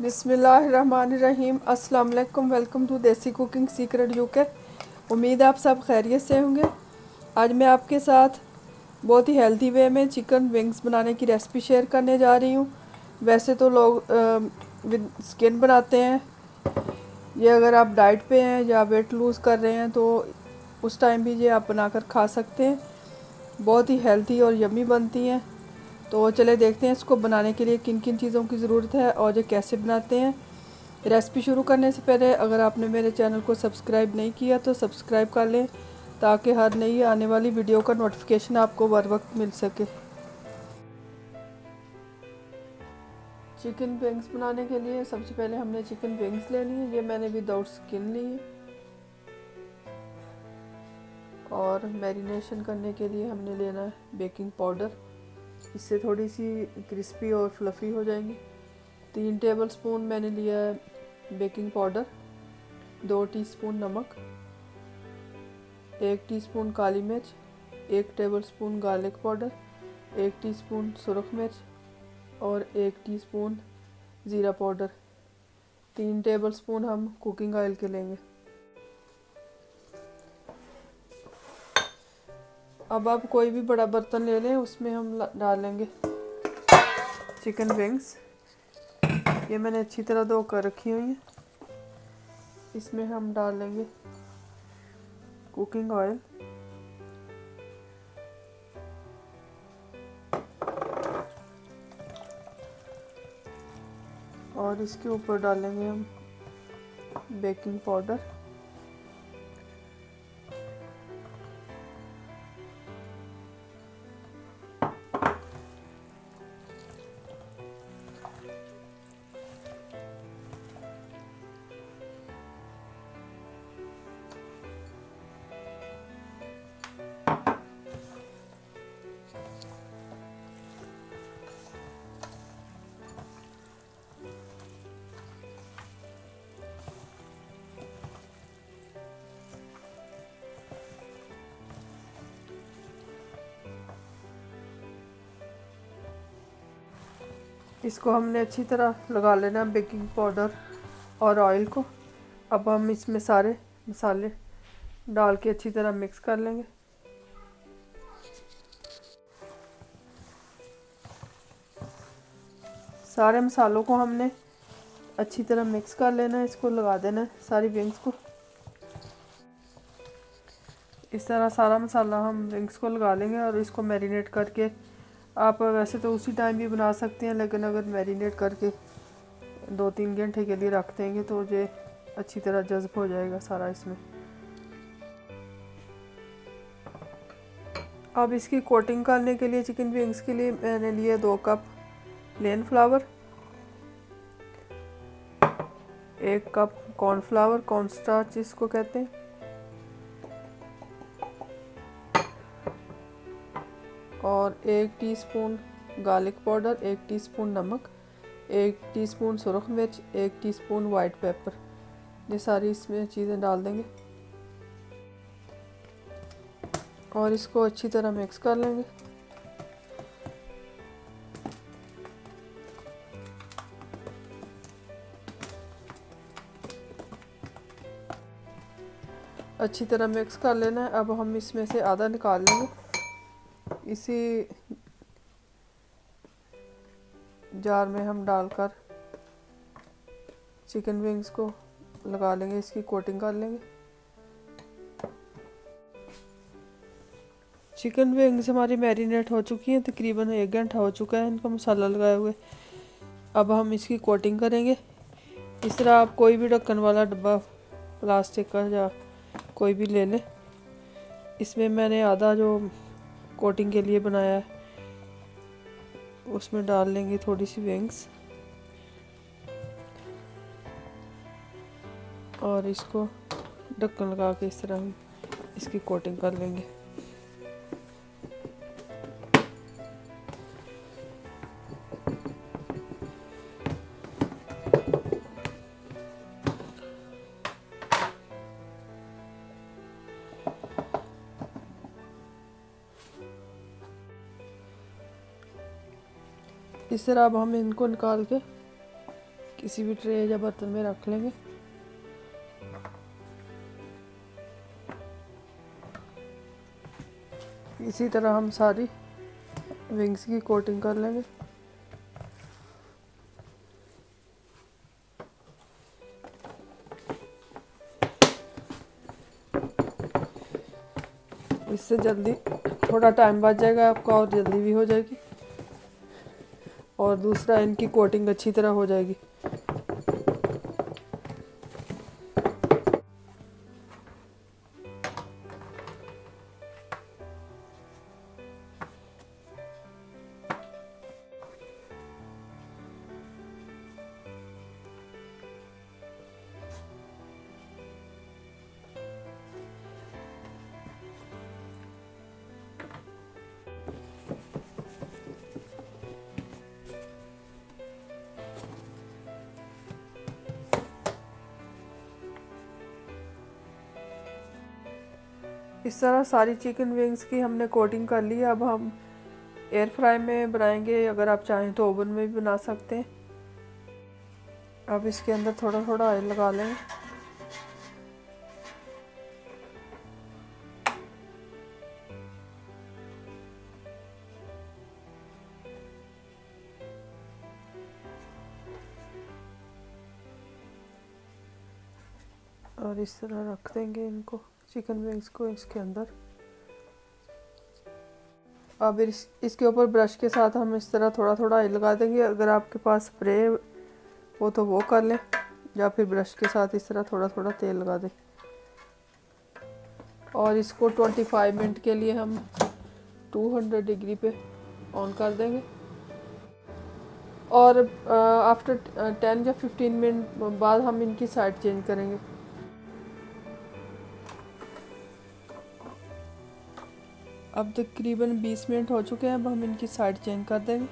बिस्मिल्लाहिर्रहमानिर्रहीम। अस्सलाम वालेकुम। वेलकम टू देसी कुकिंग सीक्रेट यूके। उम्मीद है आप सब खैरियत से होंगे। आज मैं आपके साथ बहुत ही हेल्थी वे में चिकन विंग्स बनाने की रेसिपी शेयर करने जा रही हूँ। वैसे तो लोग विद स्किन बनाते हैं, ये अगर आप डाइट पे हैं या वेट लूज़ कर रहे हैं तो उस टाइम भी ये आप बनाकर खा सकते हैं। बहुत ही हेल्थी और यम्मी बनती हैं। तो चले देखते हैं इसको बनाने के लिए किन किन चीज़ों की ज़रूरत है और ये कैसे बनाते हैं। रेसिपी शुरू करने से पहले अगर आपने मेरे चैनल को सब्सक्राइब नहीं किया तो सब्सक्राइब कर लें ताकि हर नई आने वाली वीडियो का नोटिफिकेशन आपको बर वक्त मिल सके। चिकन विंग्स बनाने के लिए सबसे पहले हमने चिकन विंग्स लेनी है। ये मैंने विदाउट स्किन ली है। और मैरिनेशन करने के लिए हमने लेना है बेकिंग पाउडर, इससे थोड़ी सी क्रिस्पी और फ्लफ़ी हो जाएंगी। 3 टेबलस्पून मैंने लिया है बेकिंग पाउडर, 2 टीस्पून नमक, 1 टीस्पून काली मिर्च, 1 टेबलस्पून गार्लिक पाउडर, 1 टीस्पून सुरख मिर्च और 1 टीस्पून ज़ीरा पाउडर। 3 टेबलस्पून हम कुकिंग ऑयल के लेंगे। अब आप कोई भी बड़ा बर्तन ले लें, उसमें हम डालेंगे चिकन विंग्स। ये मैंने अच्छी तरह धो कर रखी हुई हैं। इसमें हम डाल लेंगे कुकिंग ऑयल, और इसके ऊपर डालेंगे हम बेकिंग पाउडर। इसको हमने अच्छी तरह लगा लेना बेकिंग पाउडर और ऑयल को। अब हम इसमें सारे मसाले डाल के अच्छी तरह मिक्स कर लेंगे। सारे मसालों को हमने अच्छी तरह मिक्स कर लेना है। इसको लगा देना है सारी विंग्स को। इस तरह सारा मसाला हम विंग्स को लगा लेंगे और इसको मैरिनेट करके, आप वैसे तो उसी टाइम भी बना सकते हैं, लेकिन अगर मैरिनेट करके 2-3 घंटे के लिए रख देंगे तो ये अच्छी तरह जज़्ब हो जाएगा सारा इसमें। अब इसकी कोटिंग करने के लिए चिकन विंग्स के लिए मैंने लिए 2 cup plane flower, 1 cup cornflour, cornstarch जिसको कहते हैं, और 1 टीस्पून गार्लिक पाउडर, 1 टीस्पून नमक, 1 टीस्पून सुरख मिर्च, 1 टीस्पून वाइट पेपर। ये सारी इसमें चीज़ें डाल देंगे और इसको अच्छी तरह मिक्स कर लेंगे। अच्छी तरह मिक्स कर लेना है। अब हम इसमें से आधा निकाल लेंगे। इसी जार में हम डालकर चिकन विंग्स को लगा लेंगे, इसकी कोटिंग कर लेंगे। चिकन विंग्स हमारी मैरिनेट हो चुकी हैं, तकरीबन 1 घंटा हो चुका है इनको मसाला लगाए हुए। अब हम इसकी कोटिंग करेंगे। इस तरह आप कोई भी ढक्कन वाला डब्बा प्लास्टिक का या कोई भी ले लें। इसमें मैंने आधा जो कोटिंग के लिए बनाया है उसमें डाल लेंगे थोड़ी सी विंग्स और इसको ढक्कन लगा के इस तरह हम इसकी कोटिंग कर लेंगे। इस तरह अब हम इनको निकाल के किसी भी ट्रे या बर्तन में रख लेंगे। इसी तरह हम सारी विंग्स की कोटिंग कर लेंगे। इससे जल्दी थोड़ा टाइम बच जाएगा आपका और जल्दी भी हो जाएगी, और दूसरा इनकी कोटिंग अच्छी तरह हो जाएगी। इस तरह सारी चिकन विंग्स की हमने कोटिंग कर ली है। अब हम एयर फ्राई में बनाएंगे, अगर आप चाहें तो ओवन में भी बना सकते हैं। अब इसके अंदर थोड़ा थोड़ा ऑयल लगा लें। और इस तरह रख देंगे इनको, चिकन विंग्स को इसके अंदर। अब इसके ऊपर ब्रश के साथ हम इस तरह थोड़ा थोड़ा ऑयल लगा देंगे। अगर आपके पास स्प्रे हो तो वो कर लें, या फिर ब्रश के साथ इस तरह थोड़ा थोड़ा तेल लगा दें। और इसको 25 मिनट के लिए हम 200 डिग्री पे ऑन कर देंगे। और आफ्टर 10 या 15 मिनट बाद हम इनकी साइड चेंज करेंगे। अब तकरीबन 20 मिनट हो चुके हैं। अब हम इनकी साइड चेंज कर देंगे।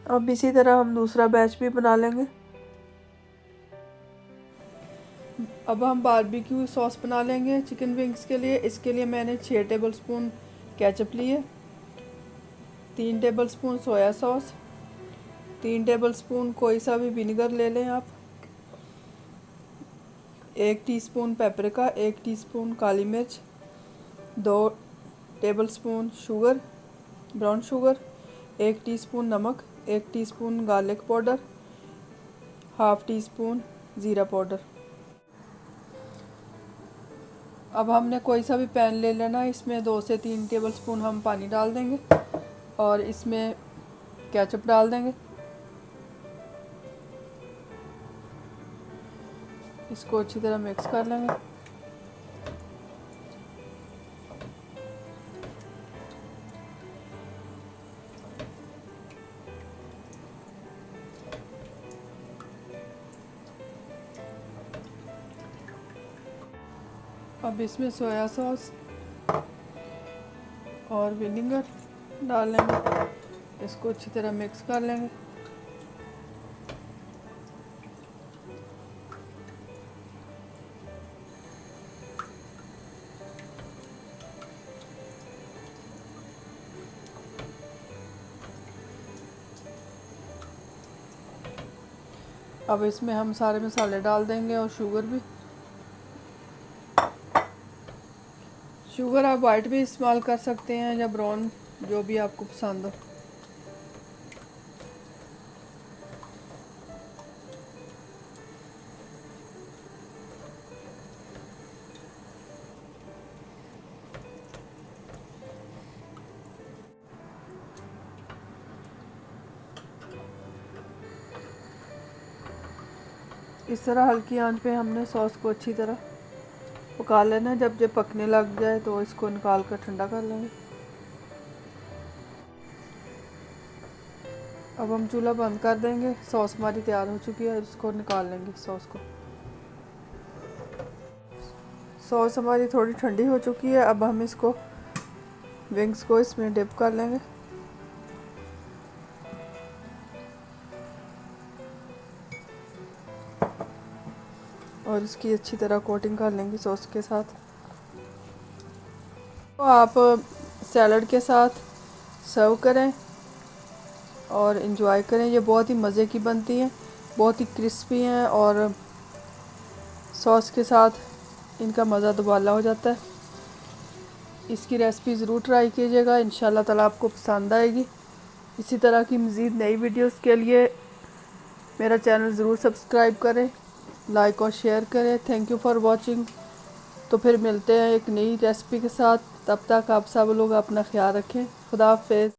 अब इसी तरह हम दूसरा बैच भी बना लेंगे। अब हम बारबेक्यू सॉस बना लेंगे चिकन विंग्स के लिए। इसके लिए मैंने 6 टेबलस्पून केचप लिए, 3 टेबलस्पून सोया सॉस, 3 टेबलस्पून कोई सा भी विनेगर ले लें आप, 1 टीस्पून पेपरिका, 1 टीस्पून काली मिर्च, 2 tablespoon sugar, brown sugar, 1 teaspoon नमक, 1 teaspoon garlic powder, half tea spoon ज़ीरा पाउडर। अब हमने कोई सा भी पैन ले लेना, इसमें 2 से 3 टेबलस्पून हम पानी डाल देंगे और इसमें केचप डाल देंगे। इसको अच्छी तरह मिक्स कर लेंगे। अब इसमें सोया सॉस और विनेगर डाल लेंगे। इसको अच्छी तरह मिक्स कर लेंगे। अब इसमें हम सारे मसाले डाल देंगे और शुगर भी। शुगर आप वाइट भी इस्तेमाल कर सकते हैं या ब्राउन, जो भी आपको पसंद हो। इस तरह हल्की आंच पे हमने सॉस को अच्छी तरह पका लेना है। जब पकने लग जाए तो इसको निकाल कर ठंडा कर लेंगे। अब हम चूल्हा बंद कर देंगे। सॉस हमारी तैयार हो चुकी है, इसको निकाल लेंगे सॉस को। सॉस हमारी थोड़ी ठंडी हो चुकी है। अब हम इसको विंग्स को इसमें डिप कर लेंगे। और इसकी अच्छी तरह कोटिंग कर लेंगे सॉस के साथ। तो आप सैलड के साथ सर्व करें और इन्जॉय करें। ये बहुत ही मज़े की बनती हैं, बहुत ही क्रिस्पी हैं और सॉस के साथ इनका मज़ा दुबाला हो जाता है। इसकी रेसिपी ज़रूर ट्राई कीजिएगा, इंशाल्लाह ताला आपको पसंद आएगी। इसी तरह की मज़ीद नई वीडियोस के लिए मेरा चैनल ज़रूर सब्सक्राइब करें, लाइक और शेयर करें। Thank you for watching. तो फिर मिलते हैं एक नई रेसिपी के साथ। तब तक आप सब लोग अपना ख्याल रखें। खुदा हाफिज़।